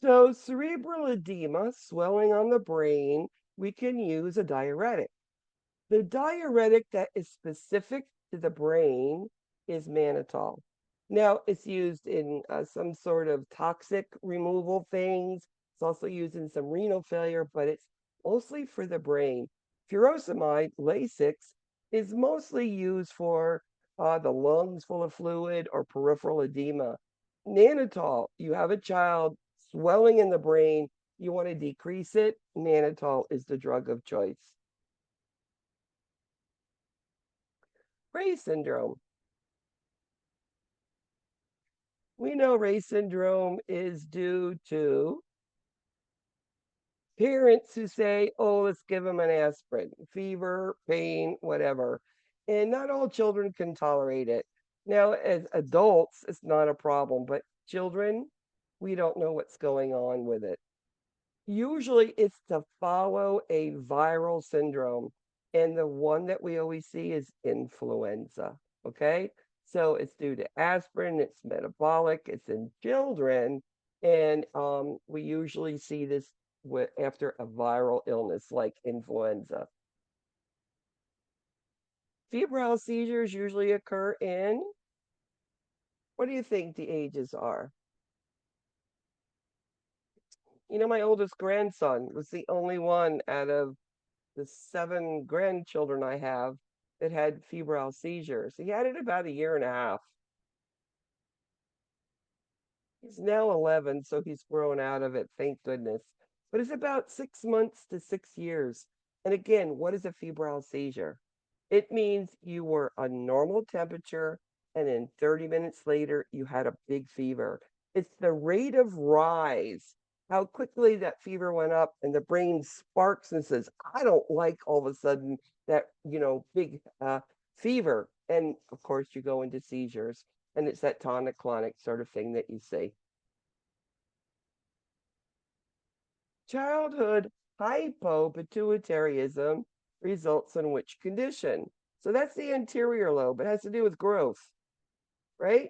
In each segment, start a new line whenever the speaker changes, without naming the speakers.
So cerebral edema, swelling on the brain, we can use a diuretic. The diuretic that is specific to the brain is mannitol. Now, it's used in some sort of toxic removal things. It's also used in some renal failure, but it's mostly for the brain. Furosemide, Lasix, is mostly used for the lungs full of fluid or peripheral edema. Mannitol, you have a child swelling in the brain, you want to decrease it, mannitol is the drug of choice. Reye syndrome. We know Reye syndrome is due to parents who say, oh, let's give them an aspirin, fever, pain, whatever. And not all children can tolerate it. Now, as adults, it's not a problem, but children, we don't know what's going on with it. Usually it's to follow a viral syndrome. And the one that we always see is influenza. Okay. So it's due to aspirin, it's metabolic, it's in children. And we usually see this after a viral illness like influenza. Febrile seizures usually occur in, what do you think the ages are? My oldest grandson was the only one out of the 7 grandchildren I have that had febrile seizures. He had it about a year and a half. He's now 11, so he's grown out of it, thank goodness. But it's about 6 months to 6 years. And again, what is a febrile seizure? It means you were a normal temperature, and then 30 minutes later, you had a big fever. It's the rate of rise, how quickly that fever went up, and the brain sparks and says, I don't like all of a sudden that, big fever. And of course, you go into seizures, and it's that tonic-clonic sort of thing that you see. Childhood hypopituitarism results in which condition? So that's the anterior lobe. It has to do with growth, right?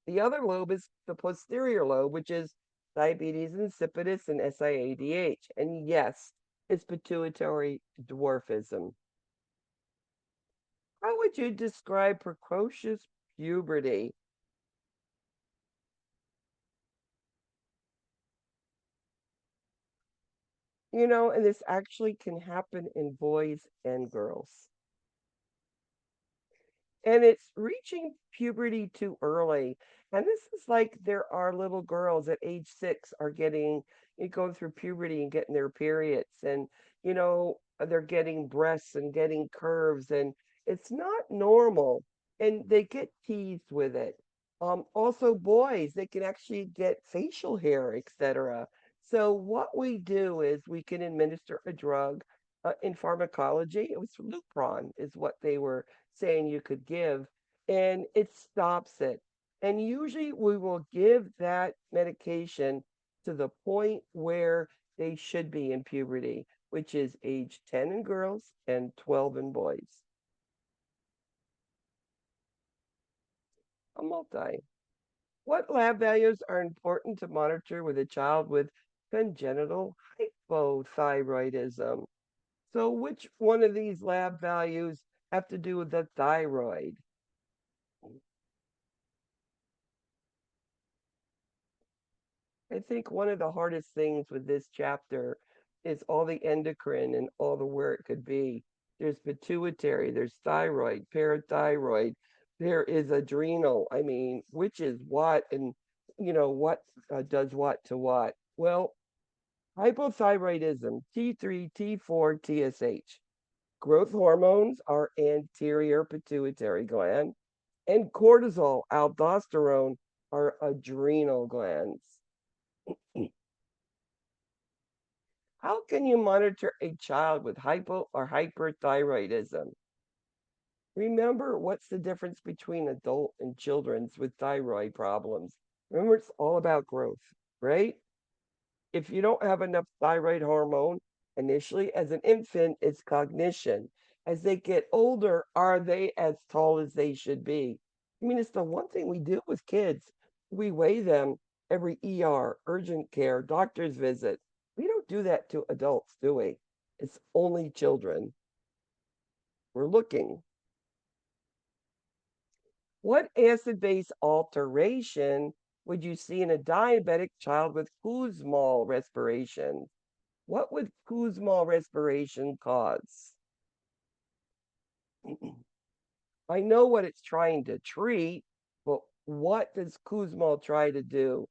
The other lobe is the posterior lobe, which is diabetes insipidus and SIADH. And yes, it's pituitary dwarfism. How would you describe precocious puberty? And this actually can happen in boys and girls. And it's reaching puberty too early. And this is like there are little girls at age 6 are going through puberty and getting their periods, and they're getting breasts and getting curves, and it's not normal. And they get teased with it. Also, boys, they can actually get facial hair, etc. So what we do is we can administer a drug in pharmacology. It was Lupron, is what they were saying you could give, and it stops it. And usually we will give that medication to the point where they should be in puberty, which is age 10 in girls and 12 in boys. A multi. What lab values are important to monitor with a child with congenital hypothyroidism? So which one of these lab values have to do with the thyroid? I think one of the hardest things with this chapter is all the endocrine and all the where it could be. There's pituitary, there's thyroid, parathyroid, there is adrenal. I mean, which is what, and what does what to what? Well, hypothyroidism, T3, T4, TSH. Growth hormones are anterior pituitary gland, and cortisol, aldosterone are adrenal glands. How can you monitor a child with hypo or hyperthyroidism? Remember, what's the difference between adult and children's with thyroid problems? Remember, it's all about growth, right? If you don't have enough thyroid hormone, initially as an infant, it's cognition. As they get older, are they as tall as they should be? I mean, it's the one thing we do with kids. We weigh them every ER, urgent care, doctor's visit. We don't do that to adults, do we? It's only children. We're looking. What acid-base alteration would you see in a diabetic child with Kussmaul respiration? What would Kussmaul respiration cause? I know what it's trying to treat, but what does Kussmaul try to do?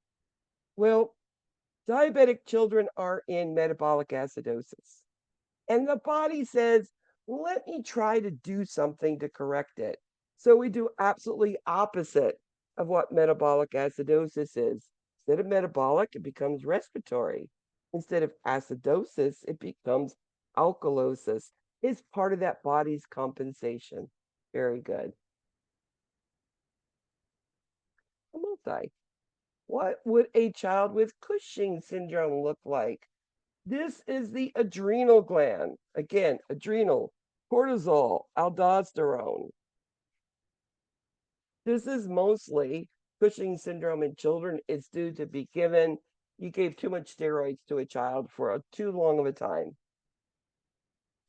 Well, diabetic children are in metabolic acidosis. And the body says, let me try to do something to correct it. So we do absolutely opposite of what metabolic acidosis is. Instead of metabolic, it becomes respiratory. Instead of acidosis, it becomes alkalosis. It's part of that body's compensation. Very good. A multi. What would a child with Cushing syndrome look like? This is the adrenal gland. Again, adrenal, cortisol, aldosterone. This is mostly Cushing syndrome in children. It's due to be given, you gave too much steroids to a child for too long of a time.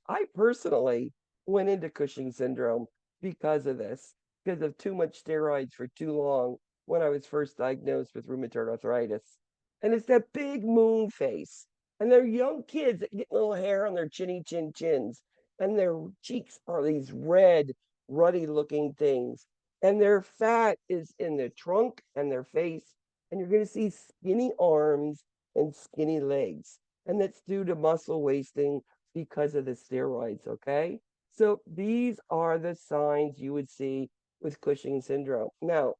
I personally went into Cushing syndrome because of this, because of too much steroids for too long when I was first diagnosed with rheumatoid arthritis. And it's that big moon face. And they're young kids that get little hair on their chins, and their cheeks are these red, ruddy looking things. And their fat is in their trunk and their face. And you're going to see skinny arms and skinny legs. And that's due to muscle wasting because of the steroids, okay? So these are the signs you would see with Cushing syndrome. Now,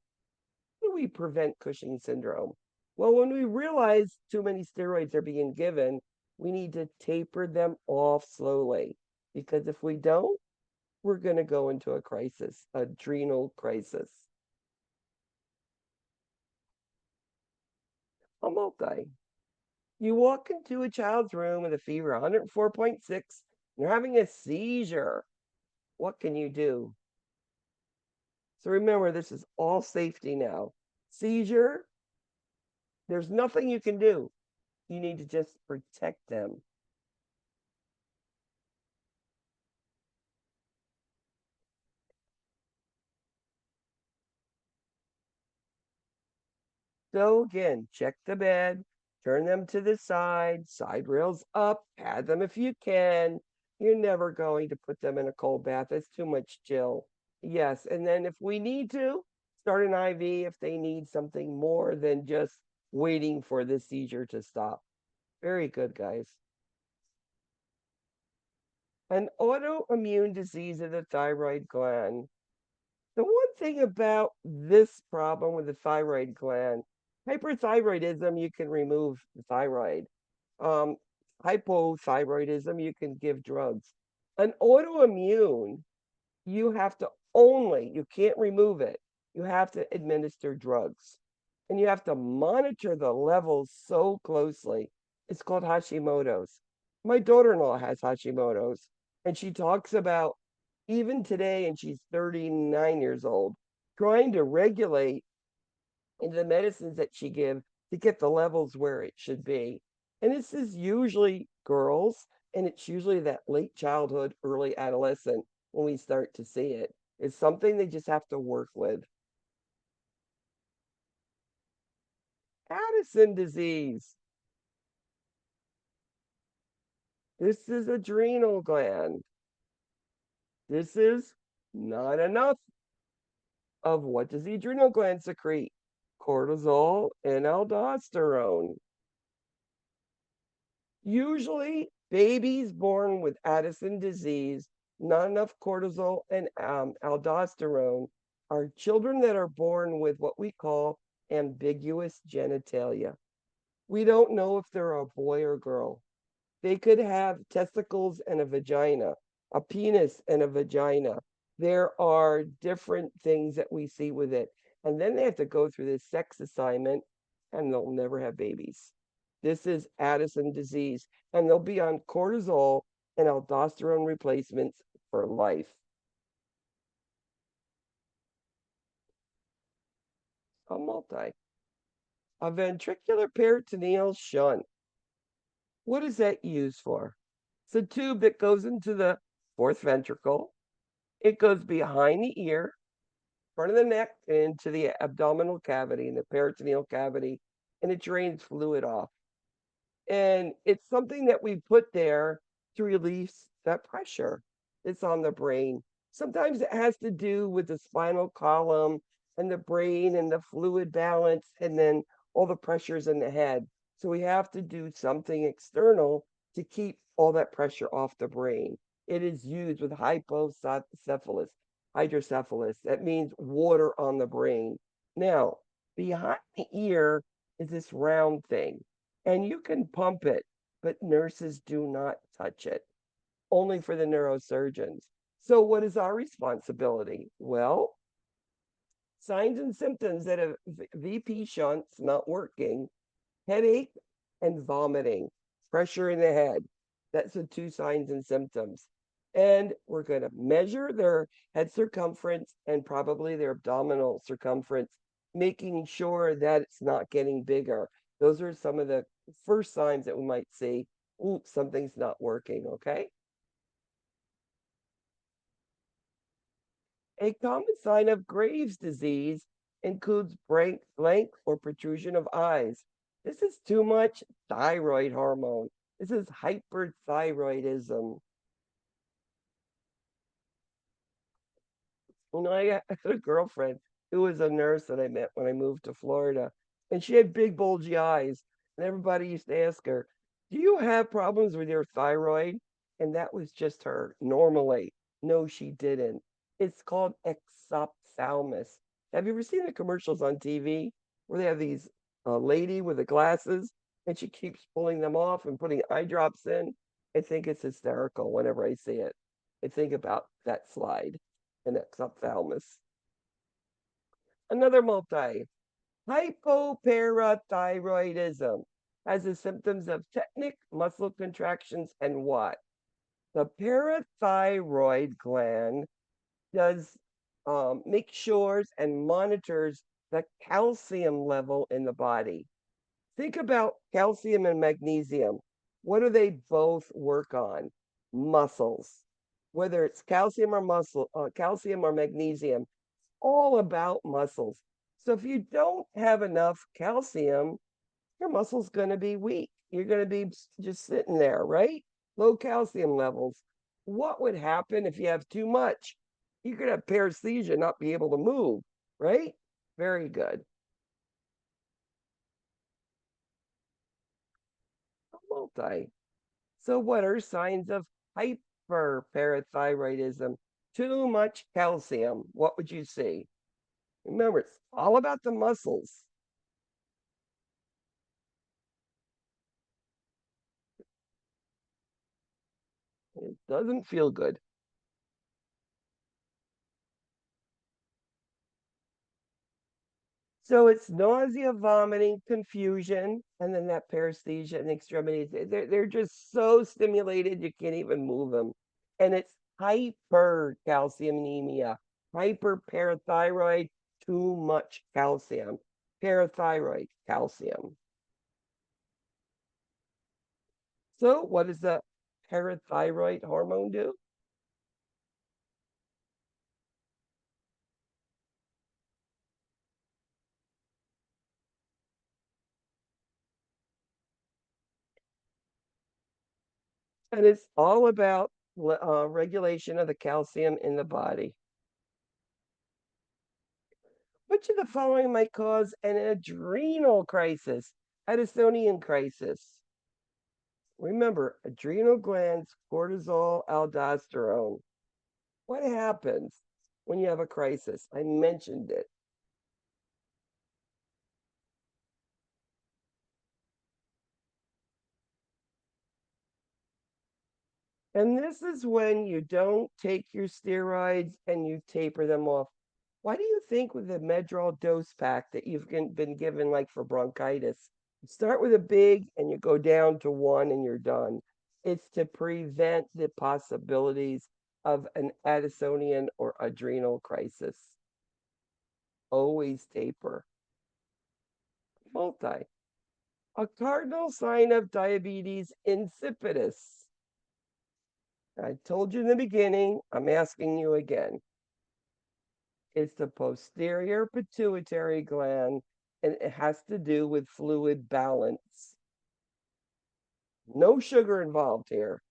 how do we prevent Cushing syndrome? Well, when we realize too many steroids are being given, we need to taper them off slowly, because if we don't, we're going to go into a crisis, adrenal crisis. A multi. You walk into a child's room with a fever 104.6, and they're having a seizure. What can you do? So remember, this is all safety now. Seizure, there's nothing you can do. You need to just protect them. So again, check the bed, turn them to the side rails up, pad them if you can. You're never going to put them in a cold bath. It's too much chill. Yes, and then if we need to, start an IV if they need something more than just waiting for the seizure to stop. Very good, guys. An autoimmune disease of the thyroid gland. The one thing about this problem with the thyroid gland, hyperthyroidism, you can remove the thyroid. Um, Hypothyroidism, you can give drugs. An autoimmune, you can't remove it. You have to administer drugs. And you have to monitor the levels so closely. It's called Hashimoto's. My daughter-in-law has Hashimoto's, and she talks about even today, and she's 39 years old, trying to regulate into the medicines that she gives to get the levels where it should be. And this is usually girls, and it's usually that late childhood, early adolescent when we start to see it. It's something they just have to work with. Addison disease. This is adrenal gland. This is not enough of what does the adrenal gland secrete? Cortisol and aldosterone. Usually, babies born with Addison disease, not enough cortisol and aldosterone, are children that are born with what we call ambiguous genitalia. We don't know if they're a boy or girl. They could have testicles and a vagina, a penis and a vagina. There are different things that we see with it. And then they have to go through this sex assignment and they'll never have babies. This is Addison disease, and they'll be on cortisol and aldosterone replacements for life. A multi. A ventricular peritoneal shunt. What is that used for? It's a tube that goes into the fourth ventricle. It goes behind the ear, front of the neck, and into the abdominal cavity and the peritoneal cavity, and it drains fluid off. And it's something that we put there to release that pressure that's on the brain. Sometimes it has to do with the spinal column and the brain and the fluid balance, and then all the pressures in the head. So we have to do something external to keep all that pressure off the brain. It is used with hypocephalus, hydrocephalus. That means water on the brain. Now, behind the ear is this round thing, and you can pump it, but nurses do not touch it, only for the neurosurgeons. So, what is our responsibility? Well, signs and symptoms that a VP shunt's not working: headache and vomiting, pressure in the head. That's the two signs and symptoms. And we're going to measure their head circumference and probably their abdominal circumference, making sure that it's not getting bigger. Those are some of the first signs that we might see. Ooh, something's not working, okay? A common sign of Graves' disease includes blank or protrusion of eyes. This is too much thyroid hormone. This is hyperthyroidism. I had a girlfriend who was a nurse that I met when I moved to Florida, and she had big, bulgy eyes. And everybody used to ask her, "Do you have problems with your thyroid?" And that was just her normally. No, she didn't. It's called exophthalmos. Have you ever seen the commercials on TV where they have these lady with the glasses and she keeps pulling them off and putting eye drops in? I think it's hysterical whenever I see it. I think about that slide and exophthalmos. Another multi, hypoparathyroidism, has the symptoms of technic, muscle contractions, and what? The parathyroid gland does make sure and monitors the calcium level in the body. Think about calcium and magnesium. What do they both work on? Muscles. Whether it's calcium or magnesium, all about muscles. So if you don't have enough calcium, your muscle's going to be weak. You're going to be just sitting there, right? Low calcium levels. What would happen if you have too much? You could have paresthesia, not be able to move, right? Very good. Multi. So what are signs of hyperparathyroidism? Too much calcium. What would you see? Remember, it's all about the muscles. It doesn't feel good. So it's nausea, vomiting, confusion, and then that paresthesia in the extremities. They're just so stimulated you can't even move them. And it's hypercalciunemia, hyperparathyroid, too much calcium, parathyroid, calcium. So what does the parathyroid hormone do? And it's all about regulation of the calcium in the body. Which of the following might cause an adrenal crisis, Addisonian crisis? Remember, adrenal glands, cortisol, aldosterone. What happens when you have a crisis? I mentioned it. And this is when you don't take your steroids and you taper them off. Why do you think with the Medrol dose pack that you've been given, like for bronchitis, you start with a big and you go down to one and you're done? It's to prevent the possibilities of an Addisonian or adrenal crisis. Always taper. Multi. A cardinal sign of diabetes insipidus. I told you in the beginning, I'm asking you again. It's the posterior pituitary gland, and it has to do with fluid balance. No sugar involved here.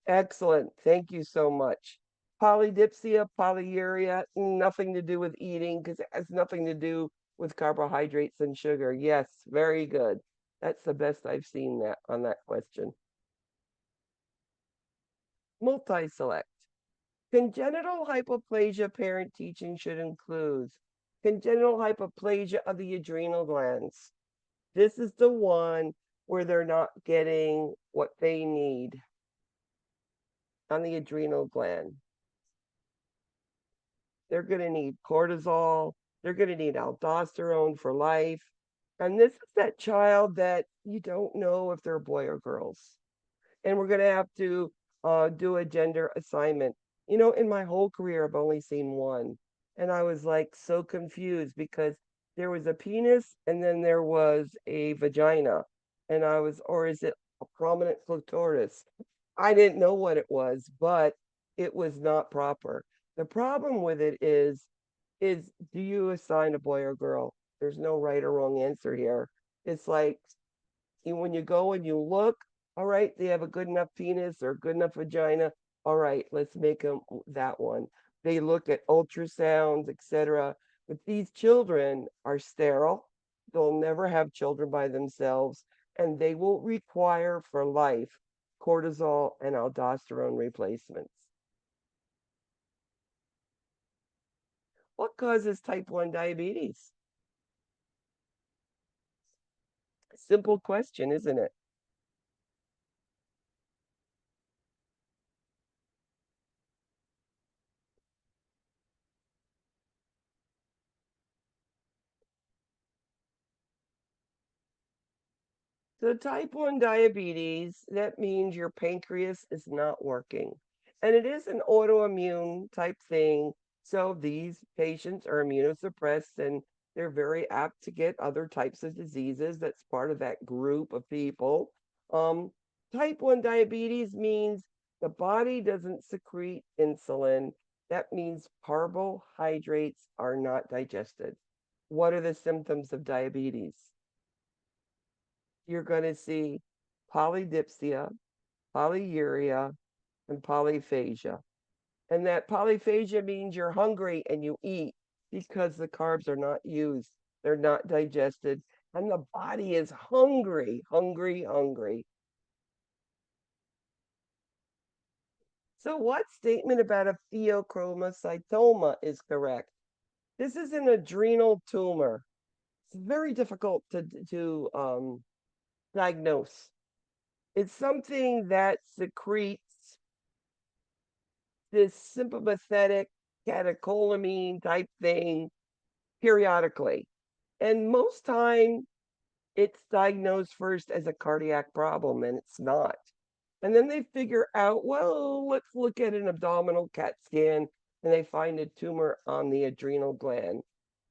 Excellent. Thank you so much. Polydipsia, polyuria, nothing to do with eating because it has nothing to do with carbohydrates and sugar. Yes, very good. That's the best I've seen that on that question. Multi-select. Congenital hypoplasia parent teaching should include congenital hypoplasia of the adrenal glands. This is the one where they're not getting what they need on the adrenal gland. They're going to need cortisol. They're going to need aldosterone for life. And this is that child that you don't know if they're a boy or girls. And we're going to have to do a gender assignment. You know, in my whole career, I've only seen one. And I was like so confused because there was a penis and then there was a vagina. And I was, or is it a prominent clitoris? I didn't know what it was, but it was not proper. The problem with it is do you assign a boy or girl? There's no right or wrong answer here. It's like when you go and you look, all right, they have a good enough penis or good enough vagina. All right, let's make them that one. They look at ultrasounds, etc. But these children are sterile. They'll never have children by themselves, and they will require for life cortisol and aldosterone replacements. What causes type 1 diabetes? Simple question, isn't it? So type 1 diabetes, that means your pancreas is not working. And it is an autoimmune type thing. So these patients are immunosuppressed and they're very apt to get other types of diseases. That's part of that group of people. Um, type 1 diabetes means the body doesn't secrete insulin. That means carbohydrates are not digested. What are the symptoms of diabetes? You're going to see polydipsia, polyuria, and polyphagia. And that polyphagia means you're hungry and you eat because the carbs are not used, they're not digested, and the body is hungry, hungry, hungry. So, what statement about a pheochromocytoma is correct? This is an adrenal tumor. It's very difficult to diagnose. It's something that secretes this sympathetic catecholamine type thing periodically. And most time it's diagnosed first as a cardiac problem and it's not. And then they figure out, well, let's look at an abdominal CAT scan and they find a tumor on the adrenal gland.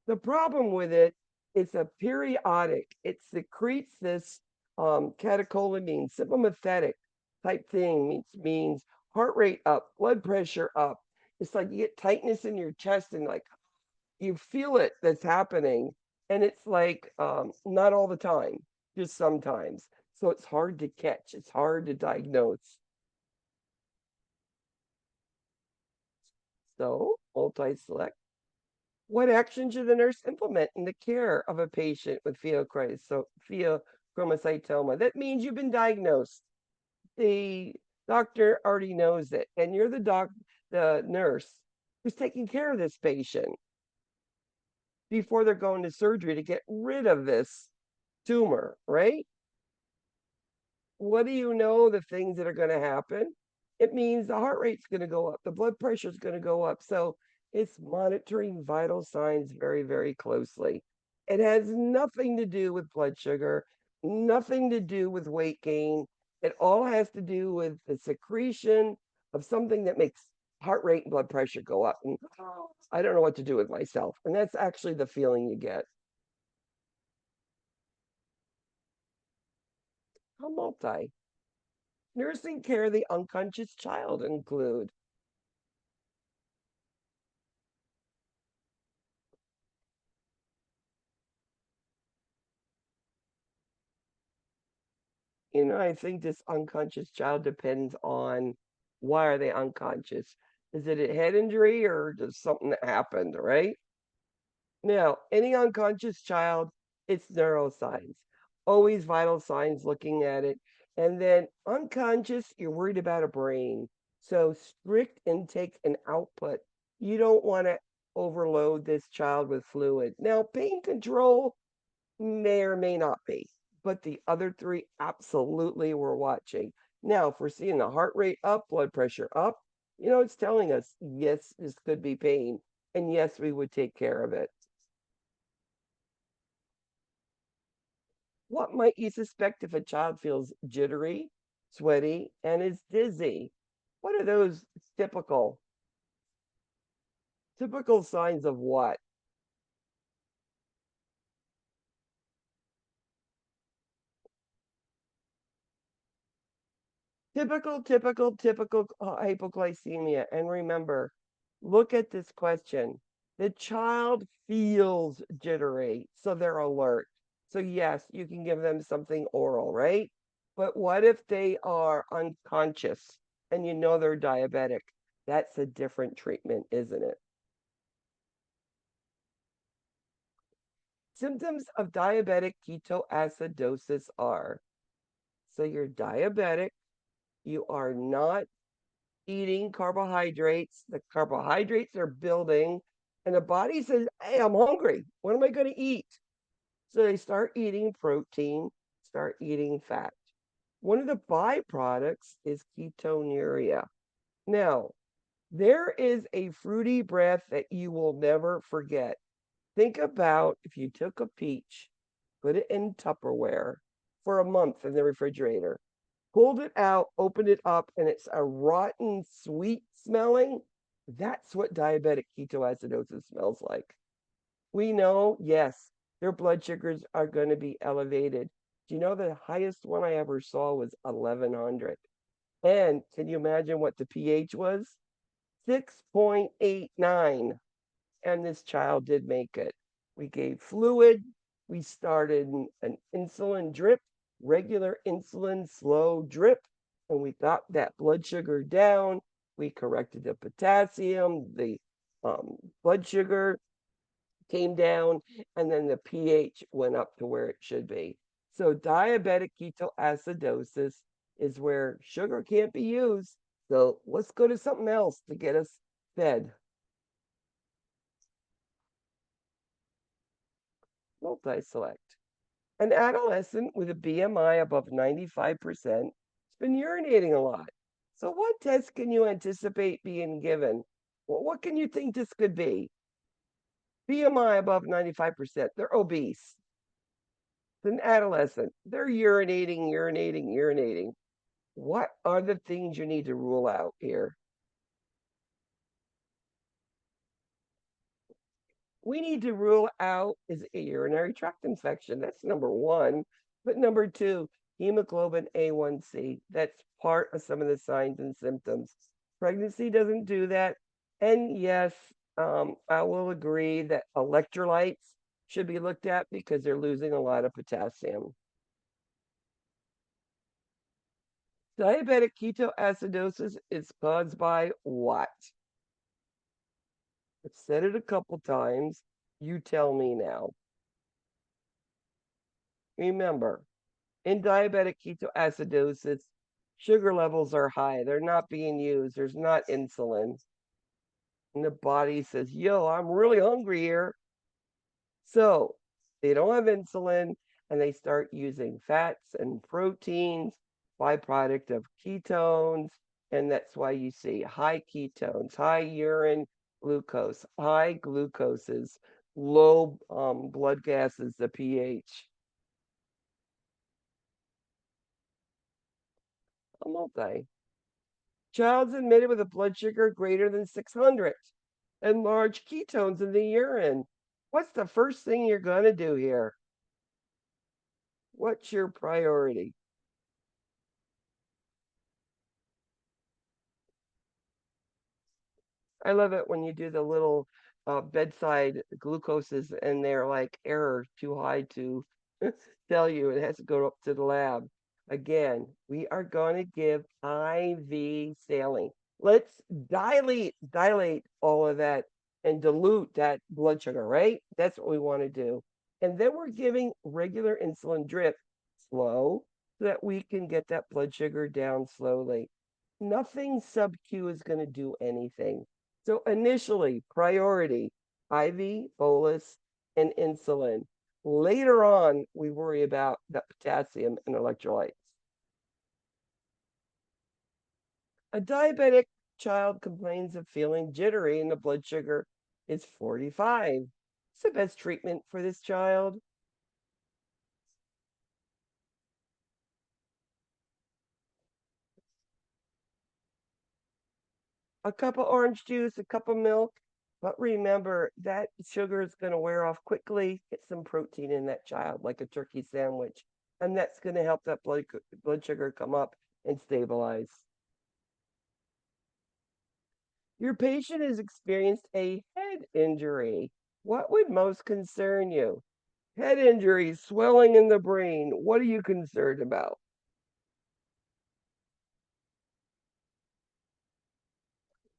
The problem with it is a periodic, it secretes this catecholamine, sympathetic type thing, means heart rate up, blood pressure up. It's like you get tightness in your chest and like you feel it that's happening. And it's like not all the time, just sometimes. So it's hard to catch, it's hard to diagnose. So multi-select. What action should the nurse implement in the care of a patient with pheochromocytoma? That means you've been diagnosed. The doctor already knows it, and you're the nurse who's taking care of this patient before they're going to surgery to get rid of this tumor, right? What do you know the things that are going to happen? It means the heart rate's going to go up, the blood pressure is going to go up. So it's monitoring vital signs very, very closely. It has nothing to do with blood sugar, nothing to do with weight gain. It all has to do with the secretion of something that makes heart rate and blood pressure go up. And I don't know what to do with myself. And that's actually the feeling you get. How multi? Nursing care of the unconscious child include I think this unconscious child depends on why are they unconscious? Is it a head injury or does something that happened, right? Now, any unconscious child, it's neuroscience. Always vital signs looking at it. And then unconscious, you're worried about a brain. So strict intake and output. You don't want to overload this child with fluid. Now, pain control may or may not be, but the other three absolutely we're watching. Now, if we're seeing the heart rate up, blood pressure up, it's telling us, yes, this could be pain. And yes, we would take care of it. What might you suspect if a child feels jittery, sweaty, and is dizzy? What are those typical typical signs of what? Typical hypoglycemia. And remember, look at this question. The child feels jittery, so they're alert. So, yes, you can give them something oral, right? But what if they are unconscious and you know they're diabetic? That's a different treatment, isn't it? Symptoms of diabetic ketoacidosis are so you're diabetic, you are not eating carbohydrates. The carbohydrates are building, and the body says, hey, I'm hungry. What am I going to eat? So they start eating protein, start eating fat. One of the byproducts is ketonuria. Now, there is a fruity breath that you will never forget. Think about if you took a peach, put it in Tupperware for a month in the refrigerator, pulled it out, opened it up, and it's a rotten, sweet smelling. That's what diabetic ketoacidosis smells like. We know, yes, their blood sugars are going to be elevated. Do you know the highest one I ever saw was 1100? And can you imagine what the pH was? 6.89. And this child did make it. We gave fluid. We started an insulin drip, regular insulin, slow drip, and we got that blood sugar down. We corrected the potassium, the blood sugar came down, and then the pH went up to where it should be. So diabetic ketoacidosis is where sugar can't be used. So let's go to something else to get us fed. Multi-select. An adolescent with a BMI above 95% has been urinating a lot. So, what test can you anticipate being given? Well, what can you think this could be? BMI above 95%. They're obese. It's an adolescent. They're urinating. What are the things you need to rule out here? We need to rule out is a urinary tract infection. That's number one. But number two, hemoglobin A1C. That's part of some of the signs and symptoms. Pregnancy doesn't do that. And yes, I will agree that electrolytes should be looked at because they're losing a lot of potassium. Diabetic ketoacidosis is caused by what? I've said it a couple times. You tell me now. Remember, in diabetic ketoacidosis, sugar levels are high. They're not being used. There's not insulin. And the body says, yo, I'm really hungry here. So they don't have insulin and they start using fats and proteins, byproduct of ketones. And that's why you see high ketones, high urine glucose, high glucoses, low blood gases, the pH. A multi. Child's admitted with a blood sugar greater than 600 and large ketones in the urine. What's the first thing you're going to do here? What's your priority? I love it when you do the little bedside glucoses and they're like error too high to tell you it has to go up to the lab. Again, we are going to give IV saline. Let's dilate all of that and dilute that blood sugar, right? That's what we want to do. And then we're giving regular insulin drip slow so that we can get that blood sugar down slowly. Nothing sub-Q is going to do anything. So initially, priority, IV, bolus, and insulin. Later on, we worry about the potassium and electrolytes. A diabetic child complains of feeling jittery and the blood sugar is 45. What's the best treatment for this child? A cup of orange juice, a cup of milk. But remember, that sugar is going to wear off quickly. Get some protein in that child, like a turkey sandwich. And that's going to help that blood sugar come up and stabilize. Your patient has experienced a head injury. What would most concern you? Head injury, swelling in the brain. What are you concerned about?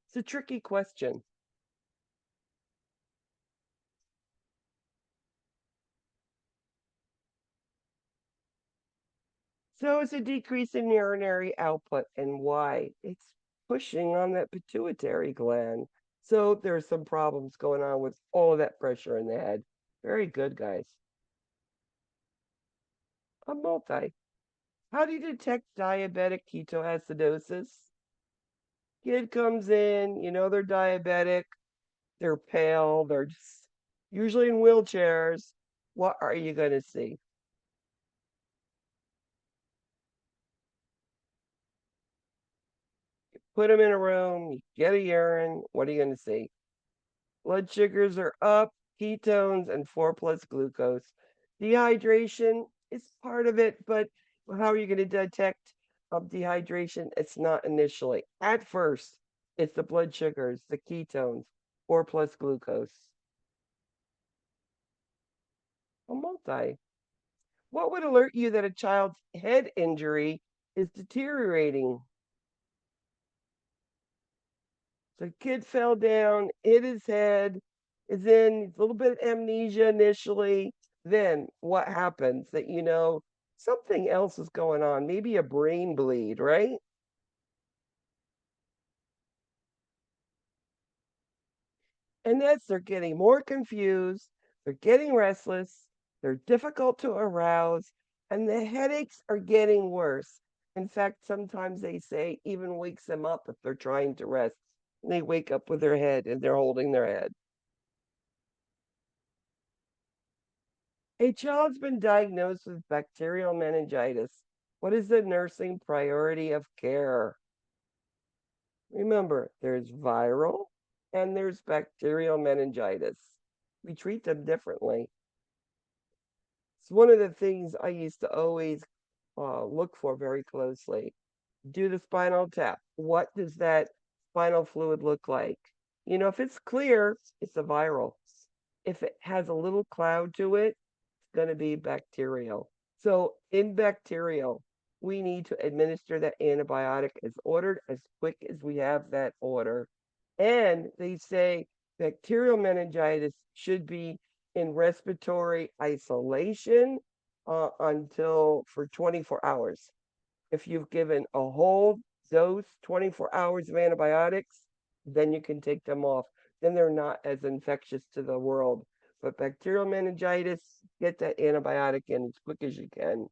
It's a tricky question. So it's a decrease in urinary output. And why? It's pushing on that pituitary gland. So there's some problems going on with all of that pressure in the head. Very good, guys. A multi. How do you detect diabetic ketoacidosis? Kid comes in, you know they're diabetic, they're pale, they're just usually in wheelchairs. What are you going to see? Put them in a room, you get a urine. What are you going to see? Blood sugars are up, ketones, and 4 plus glucose. Dehydration is part of it, but how are you going to detect dehydration? It's not initially. At first, it's the blood sugars, the ketones, 4 plus glucose. A multi. What would alert you that a child's head injury is deteriorating? So kid fell down, hit his head, is in a little bit of amnesia initially. Then what happens that you know something else is going on? Maybe a brain bleed, right? And that's they're getting more confused, they're getting restless, they're difficult to arouse, and the headaches are getting worse. In fact, sometimes they say even wakes them up if they're trying to rest. And they wake up with their head and they're holding their head. A child's been diagnosed with bacterial meningitis. What is the nursing priority of care? Remember, there's viral and there's bacterial meningitis. We treat them differently. It's one of the things I used to always look for very closely. Do the spinal tap. What does that spinal fluid look like? You know, if it's clear, it's a viral. If it has a little cloud to it, it's going to be bacterial. So in bacterial, we need to administer that antibiotic as ordered as quick as we have that order. And they say bacterial meningitis should be in respiratory isolation until for 24 hours. If you've given a whole dose, 24 hours of antibiotics, then you can take them off. Then they're not as infectious to the world. But bacterial meningitis, get that antibiotic in as quick as you can.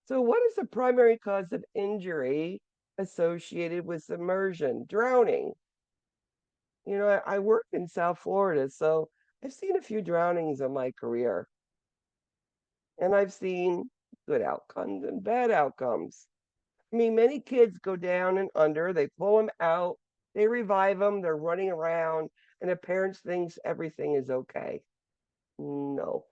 So, what is the primary cause of injury associated with submersion? Drowning. You know, I work in South Florida, so I've seen a few drownings in my career, and I've seen good outcomes and bad outcomes. I mean, many kids go down and under, they pull them out, they revive them, they're running around, and the parents thinks everything is okay. No.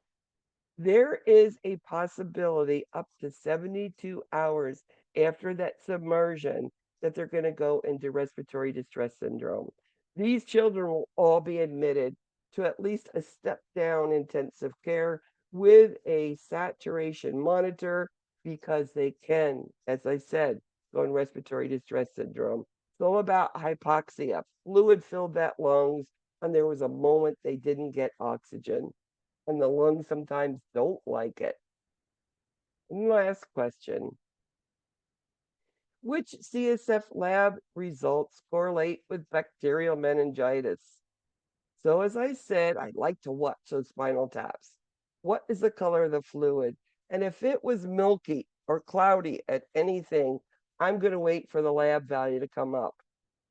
There is a possibility up to 72 hours after that submersion that they're going to go into respiratory distress syndrome. These children will all be admitted to at least a step down intensive care with a saturation monitor because they can, as I said, go in respiratory distress syndrome. It's all about hypoxia. Fluid filled that lungs, and there was a moment they didn't get oxygen and the lungs sometimes don't like it. Last question. Which CSF lab results correlate with bacterial meningitis? So as I said, I'd like to watch those spinal taps. What is the color of the fluid? And if it was milky or cloudy at anything, I'm going to wait for the lab value to come up.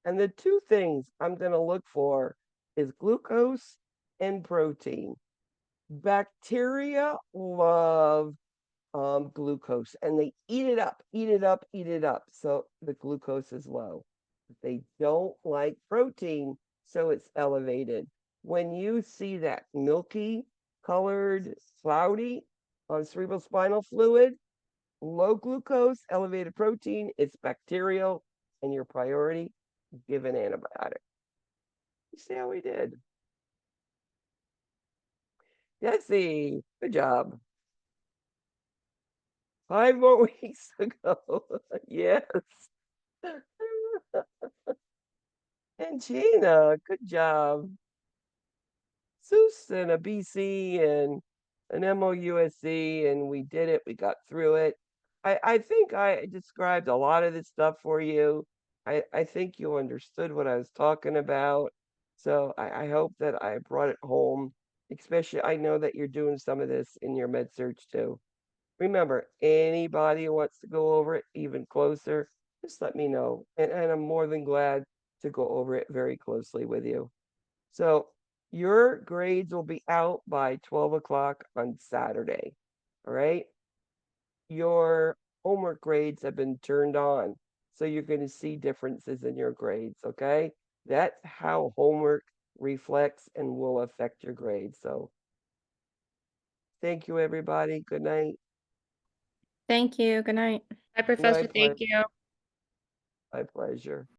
And the two things I'm going to look for is glucose and protein. Bacteria love glucose and they eat it up, eat it up, eat it up. So the glucose is low. They don't like protein, so it's elevated. When you see that milky colored, cloudy on cerebral spinal fluid, low glucose, elevated protein, it's bacterial, and your priority, give an antibiotic. You see how we did? Jesse, good job. 5 more weeks ago. Yes. And Gina, good job. Susan, a BC and an MOUSC, and we did it. We got through it. I think I described a lot of this stuff for you. I think you understood what I was talking about. So I hope that I brought it home. Especially, I know that you're doing some of this in your med search too. Remember, anybody who wants to go over it even closer, just let me know. And I'm more than glad to go over it very closely with you. So your grades will be out by 12 o'clock on Saturday. All right. Your homework grades have been turned on. So you're going to see differences in your grades. Okay. That's how homework reflects and will affect your grades. So thank you, everybody. Good night.
Thank you. Good night.
Hi,
My
Professor.
pleasure.
Thank you.
My pleasure.